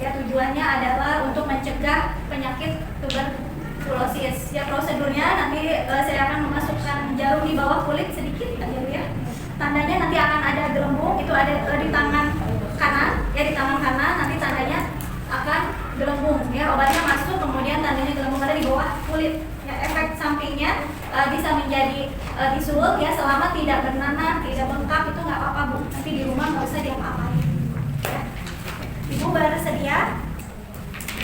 Ya, tujuannya adalah untuk mencegah penyakit tuberkulosis. Ya, prosedurnya nanti saya akan memasukkan jarum di bawah kulit sedikit aja ya. Tandanya nanti akan ada gelembung, itu ada di tangan kanan, ya di tangan kanan nanti tandanya akan gelembung. Ya, obatnya masuk, kemudian tandanya gelembung ada di bawah kulit. Ya, efek sampingnya bisa menjadi bisul ya, selama tidak bernanah, tidak bengkak itu nggak apa-apa Bu. Nanti di rumah nggak usah diapa-apain. Ya. Ibu bersedia?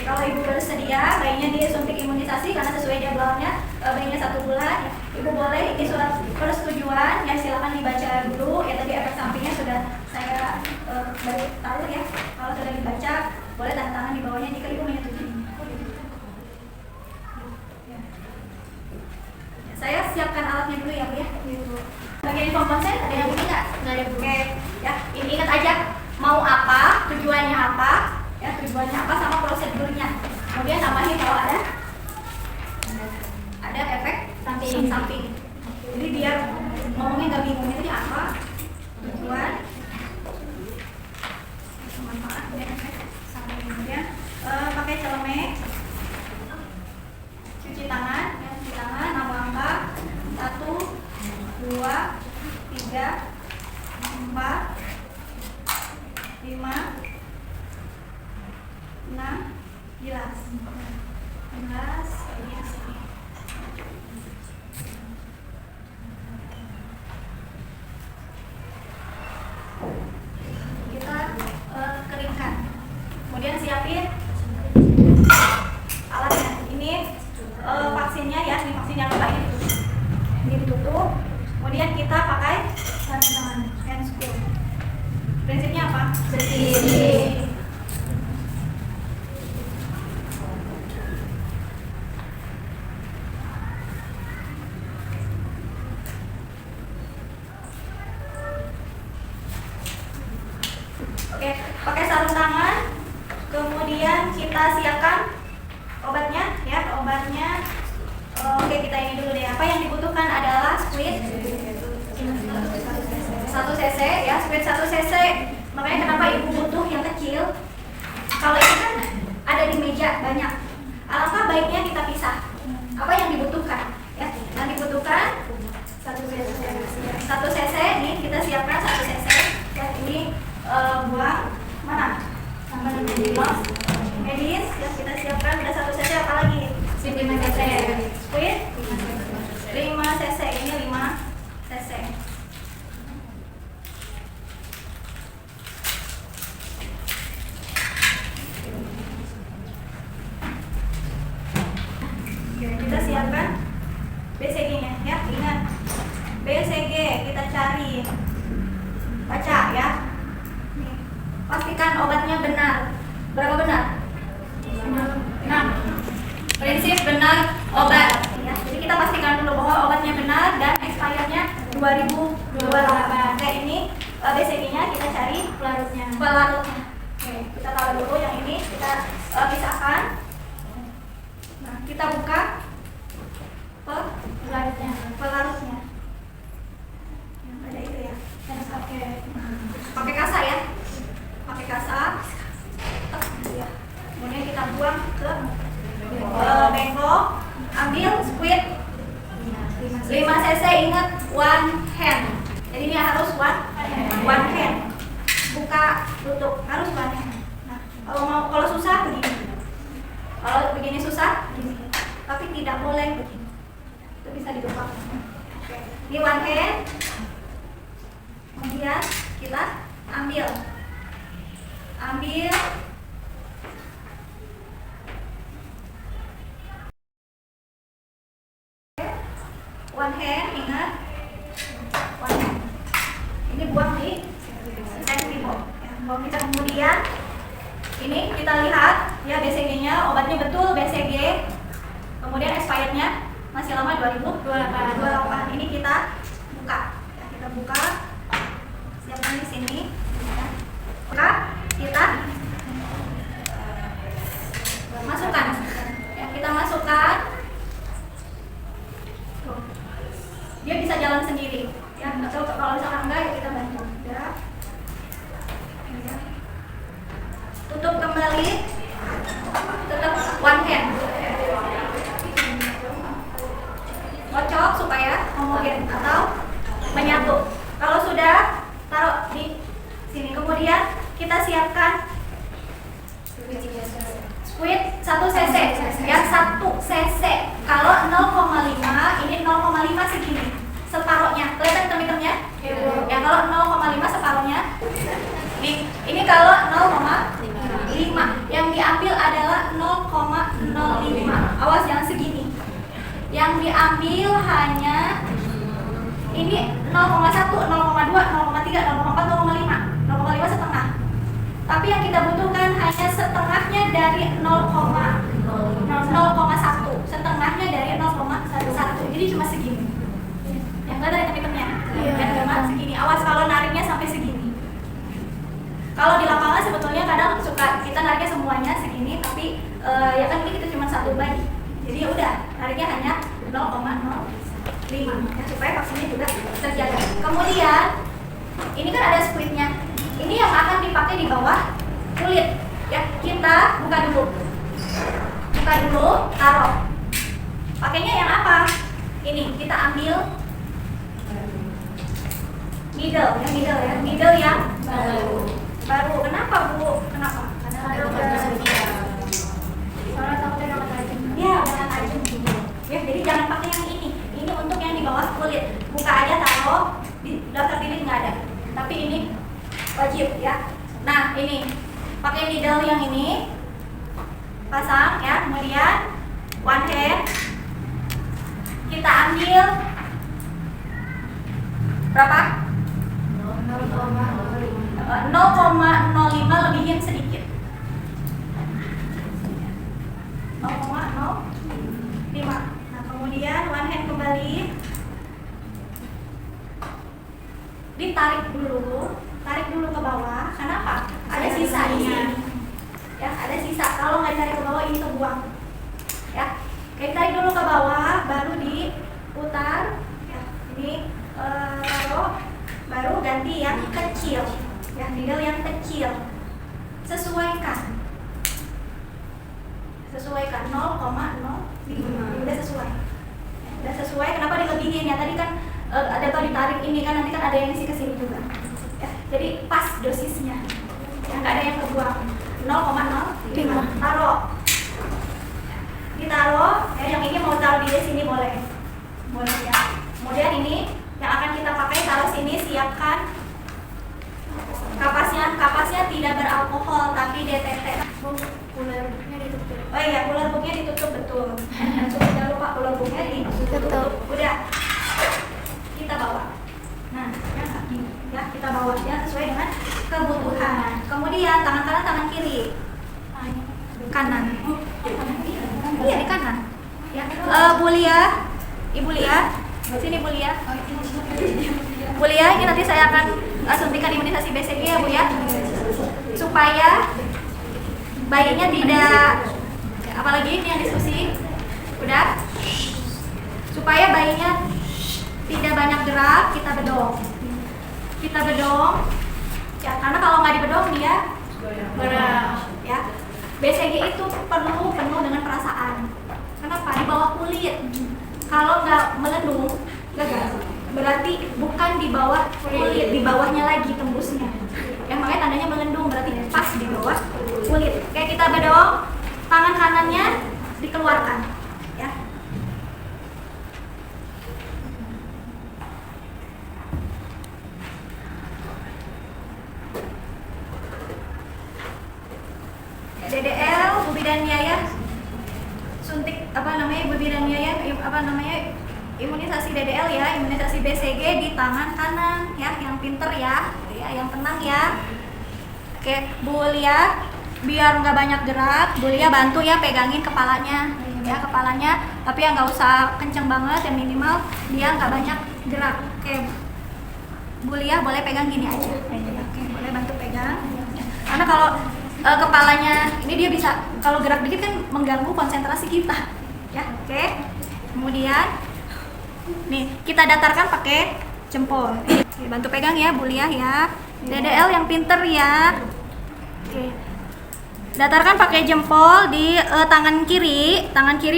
Kalau ibu bersedia, bayinya disuntik imunisasi karena sesuai jadwalnya bayinya 1 bulan. Ya. Ibu boleh ini surat persetujuan, ya silakan dibaca dulu. Ya tadi efek sampingnya sudah saya beritahu ya. Kalau sudah dibaca, boleh tanda tangan di bawahnya jika ibu menyetujui. Saya siapkan alatnya dulu ya Bu ya. Bagian inform konsen ada yang bunyi nggak? Nggak ada Bu. Oke, ya ini ingat aja mau apa, tujuannya apa, ya tujuannya apa sama prosedurnya. Kemudian tambahin kalau ada efek samping. Jadi biar ngomongnya nggak bingung itu apa, tujuan, manfaat, dan efek samping. Kemudian pakai celemek, cuci tangan, ya, cuci tangan, 6 langkah, 1, 2, 3, 4, 5, 6, jelas. Kita keringkan. Kemudian siapin alatnya. Ini vaksinnya ya, ini vaksin yang lupa ini ditutup. Kemudian kita pakai sarung tangan, hand screw. Prinsipnya apa? Bersih. Oke, pakai sarung tangan. Kemudian kita siapkan obatnya, ya obatnya. Oke, kita ini dulu deh. Apa yang dibutuhkan adalah squid 1 cc, ya squid 1 cc. Makanya kenapa ibu butuh yang kecil? Kalau ini kan ada di meja banyak. Alangkah baiknya kita pisah. Apa yang dibutuhkan? Ya, yang dibutuhkan 1 cc nih kita siapkan 1 cc. Ya, ini buang mana? Sampai medis ya kita siapkan udah 1 cc, apa lagi? 5 cc. Squid 5 cc, ini 5 cc. Kita siapkan BCG-nya ya, ingat BCG kita cari, baca ya. Nih, pastikan obatnya benar. Berapa benar? 6. Prinsip benar obat ya. Jadi kita pastikan dulu bahwa obatnya benar dan expirednya 2028. Kayak ini BCG-nya kita cari pelarutnya. Oke, kita taruh dulu yang ini, kita pisahkan. Nah, kita buka pelarutnya. Yang ada itu ya. Pakai kasa ya. Pakai kasa. Ya. Kemudian kita buang ke bengkok. Ambil squid 5 cc, ingat one hand. Jadi ini harus one hand. Buka, tutup, harus one hand. Nah, kalau susah begini. Kalau begini susah, begini. Tapi tidak boleh begini. Itu bisa dibuka. Oke. Ini one hand. Kemudian kita ambil one hand, ingat one hand. Ini buang di sensitivo. Buang kita. Kemudian ini kita lihat ya BCG-nya, obatnya betul BCG. Kemudian expirednya masih lama 2028. Ini kita buka. Ya, kita buka. Siapkan di sini. Ya. Buka, kita masukkan. Ya, kita masukkan. Tuh. Dia bisa jalan sendiri. Ya, atau kalau misalkan enggak ya kita bantu. Ya. Tutup kembali. ambil hanya ini 0,1, 0,2, 0,3, 0,4, 0,5, 0,5 setengah. Tapi yang kita butuhkan hanya setengahnya dari 0,1, setengahnya dari 0,1. Jadi cuma segini. Yang enggak dari tepi-tepinya. Yang cuma segini. Awas kalau nariknya sampai segini. Kalau di lapangan sebetulnya kadang suka kita nariknya semuanya segini, tapi ya kan ini kita cuma satu bagi. Jadi ya udah, nariknya hanya 0,05 ya, supaya vaksinnya juga terjaga. Kemudian ini kan ada squidnya. Ini yang akan dipakai di bawah kulit. Ya, kita buka dulu. Buka dulu, taruh. Pakainya yang apa? Ini kita ambil middle ya, middle yang baru. Kenapa Bu? Kenapa? Karena ada soalnya takutnya dapat tajam. Ya, jangan tajam gitu. Ya, jadi jangan pakai yang ini. Ini untuk yang di bawah kulit. Buka aja, taruh. Di daftar pilih nggak ada. Tapi ini wajib ya. Nah, ini pakai needle yang ini. Pasang ya. Kemudian one hand kita ambil berapa? 0,05 lebihin sedikit. 0,05. Nah, kemudian one hand kembali. Ditarik dulu. Tarik dulu ke bawah. Kenapa? Ada sisa di sini. Ya, ada sisa. Kalau nggak ditarik ke bawah ini kebuang. Ya. Oke, tarik dulu ke bawah, baru diputar. Ya, ini baru ganti yang kecil. Ya, needle yang kecil. Sesuaikan 0,05. Udah sesuai. Udah sesuai. Kenapa dilebihin ya? Tadi kan ada atau ditarik ini kan, nanti kan ada yang isi ke sini juga. Ya, jadi pas dosisnya. Ya, nggak ada yang kebuang. 0,05. Taruh. Ditaruh. Ya, yang ini mau taruh di sini boleh. Boleh ya. Kemudian ini yang akan kita pakai, taruh sini, siapkan kapasnya tidak beralkohol tapi DTT. Cooler booknya ditutup. Oh iya, cooler booknya ditutup, betul. Jangan lupa cooler booknya ditutup. Udah, kita bawa. Nah, ya kita bawa ya sesuai dengan kebutuhan. Kemudian tangan kanan, tangan kiri. Kanan. Iya, di kanan. Ya. Bu Lia, Ibu Lia, sini Bu Lia. Bu Lia, ini nanti saya akan suntikan imunisasi BCG ya Bu ya, supaya bayinya tidak, apalagi ini yang diskusi, udah, supaya bayinya tidak banyak gerak, kita bedong, ya, karena kalau nggak dibedong dia berat, ya. BCG itu penuh dengan perasaan. Kenapa? Di bawah kulit. Kalau nggak melendung, gagal. Berarti bukan di bawah kulit, di bawahnya lagi tembusnya. Yang makanya tandanya melendung, berarti pas di bawah kulit. Kayak kita bedong, tangan kanannya dikeluarkan, ya. DDL, Bu Bidan Yaya, suntik Bu Bidan Yaya, imunisasi DDL ya, imunisasi BCG di tangan kanan ya, yang pinter ya, yang tenang ya. Oke, Bu Lia, biar nggak banyak gerak, Bu Lia bantu ya, pegangin kepalanya, ya kepalanya, tapi ya nggak usah kenceng banget, yang minimal dia nggak banyak gerak. Oke, Bu Lia boleh pegang gini aja, oke, boleh bantu pegang. Karena kalau kepalanya ini dia bisa, kalau gerak dikit kan mengganggu konsentrasi kita, ya. Oke, kemudian nih kita datarkan pakai jempol. Oke, bantu pegang ya Bu Lia ya. DDL yang pinter ya. Oke. Datarkan pakai jempol di tangan kiri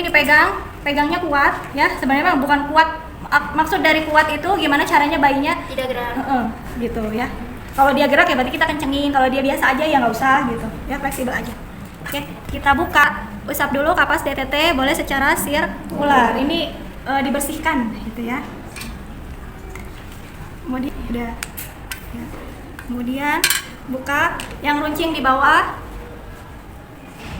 dipegang, pegangnya kuat ya. Sebenarnya bukan kuat. Maksud dari kuat itu gimana caranya bayinya tidak gerak. Gitu ya. Kalau dia gerak ya berarti kita kencengin. Kalau dia biasa aja ya nggak usah gitu. Ya fleksibel aja. Oke, kita buka. Usap dulu kapas DTT, boleh secara sirkular. Ini dibersihkan gitu ya. Kemudian udah ya. Kemudian buka yang runcing di bawah.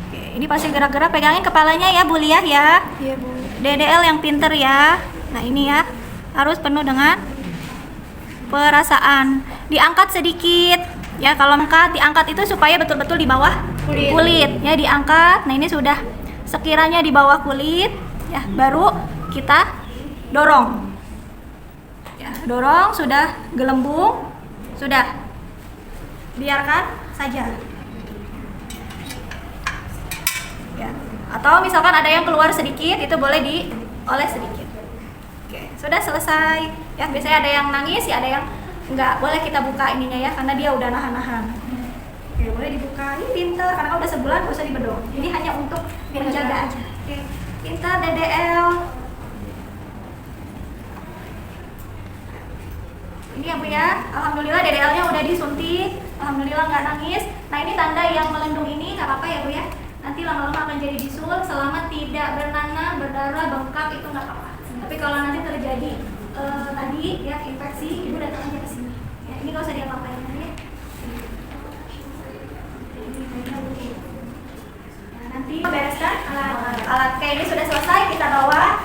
Oke, ini pasti gerak-gerak, pegangin kepalanya ya Bu Liah ya. Iya Bu. DDL yang pinter ya. Nah ini ya, harus penuh dengan perasaan. Diangkat sedikit ya, kalau diangkat itu supaya betul-betul di bawah kulit ya, diangkat. Nah ini sudah sekiranya di bawah kulit ya, baru kita dorong ya, dorong. Sudah gelembung, sudah biarkan saja ya. Atau misalkan ada yang keluar sedikit, itu boleh dioles sedikit. Oke, sudah selesai ya. Biasanya ada yang nangis ya, ada yang enggak. Boleh kita buka ininya ya, karena dia udah nahan-nahan. Oke, boleh dibuka. Ini pinter, karena udah sebulan gak usah dibedong. Ini hanya untuk menjaga aja. Oke, pinter DDL. Ini ya Bu ya, alhamdulillah DDL-nya udah disuntik. Alhamdulillah nggak nangis. Nah ini tanda yang melendung ini nggak apa-apa ya Bu ya. Nanti lama-lama akan jadi bisul, selama tidak bernanah, berdarah, bengkak, itu nggak apa-apa. Tapi kalau nanti terjadi tadi ya infeksi, Ibu datang aja ke sini. Ya, ini nggak usah diapa-apain ya. Nah, nanti bereskan alat kayak ini sudah selesai, kita bawa.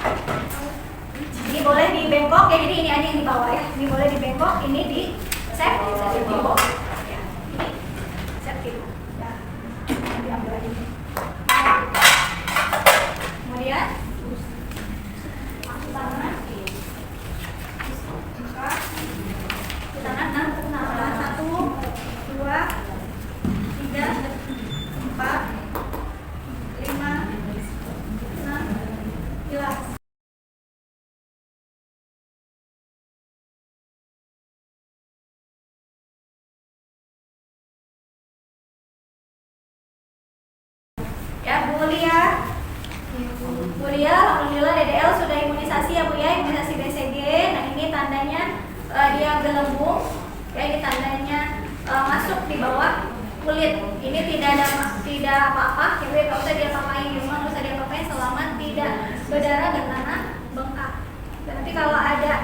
Ini boleh dibengkok ya, jadi ini aja yang dibawa ya. Ini boleh dibengkok, ini di set di bawah. Ya, ini set gitu. Ya, diambil aja. Kemudian tangan, tangan 1, 2, 3, 4, 5, 6, jelas. Ya Bu Lia, alhamdulillah DDL sudah imunisasi ya Bu ya, imunisasi BCG. Nah ini tandanya dia gelembung, ya ini tandanya masuk di bawah kulit. Ini tidak apa-apa, ya Bu, nggak usah diapa-apain di rumah, nggak usah diapa-apain selama tidak berdarah dan tanah bengkak. Dan nanti kalau ada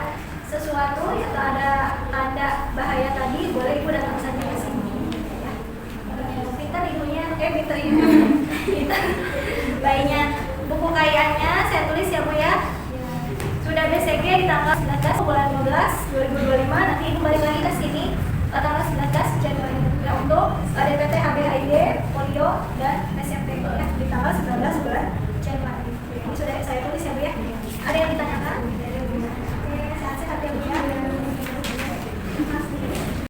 sesuatu atau ada tanda bahaya tadi, boleh Ibu datang saja ke sini. Ya. Pintar ibunya, pintar ibu. Bayinya, buku kayanya saya tulis ya Bu ya. Sudah BCG di tanggal 19 bulan 12 2025. Nanti Ibu balik lagi ke sini tanggal 19 Januari ya, untuk DPT HBHID, polio dan